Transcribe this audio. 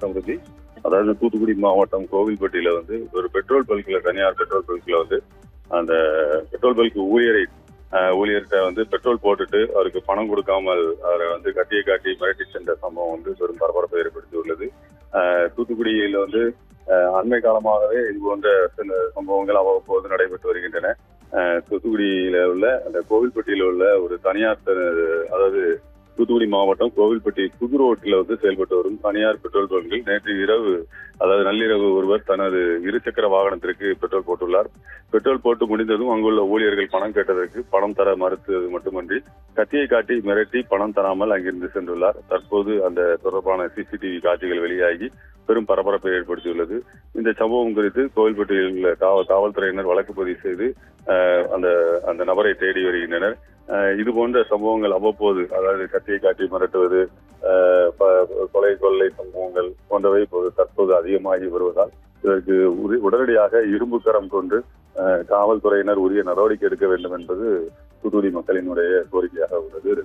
சமிருதி. அதாவது தூத்துக்குடி மாவட்டம் கோவில்பட்டியில வந்து ஒரு பெட்ரோல் பல்க்ல, தனியார் பெட்ரோல் பல்க்ல வந்து அந்த பெட்ரோல் பல்க் ஊழியர்கிட்ட வந்து பெட்ரோல் போட்டுட்டு அவருக்கு பணம் கொடுக்காமல் அவரை வந்து கட்டியை காட்டி மிரட்டி சென்ற சம்பவம் வந்து பெரும் பரபரப்பை ஏற்படுத்தியுள்ளது. தூத்துக்குடியில வந்து அண்மை காலமாகவே இது போன்ற சில சம்பவங்கள் அவ்வப்போது நடைபெற்று வருகின்றன. தூத்துக்குடியில உள்ள அந்த கோவில்பட்டியில உள்ள ஒரு தனியார், அதாவது தூத்துக்குடி மாவட்டம் கோவில்பட்டி புது ரோட்டில் வந்து செயல்பட்டு வரும் தனியார் பெட்ரோல் பங்கில் நேற்று இரவு, அதாவது நள்ளிரவு, ஒருவர் தனது இருசக்கர வாகனத்திற்கு பெட்ரோல் போட்டுள்ளார். பெட்ரோல் போட்டு முடிந்ததும் அங்குள்ள ஊழியர்கள் பணம் கேட்டதற்கு பணம் தர மறுத்தது மட்டுமன்றி கத்தியை காட்டி மிரட்டி பணம் தராமல் அங்கிருந்து சென்றுள்ளார். தற்போது அந்த தொடர்பான சிசிடிவி காட்சிகள் வெளியாகி பெரும் பரபரப்பை ஏற்படுத்தியுள்ளது. இந்த சம்பவம் குறித்து கோவில்பட்டியில் உள்ள காவல்துறையினர் வழக்கு பதிவு செய்து அந்த நபரை தேடி வருகின்றனர். இது போன்ற சம்பவங்கள் அவ்வப்போது, அதாவது கத்தியை காட்டி மிரட்டுவது, கொலை கொள்ளை சம்பவங்கள் போன்றவை தற்போது அதிகமாகி வருவதால் இதற்கு உடனடியாக இரும்பு கரம் கொண்டு காவல்துறையினர் உரிய நடவடிக்கை எடுக்க வேண்டும் என்பது தூத்துக்குடி மக்களினுடைய கோரிக்கையாக உள்ளது.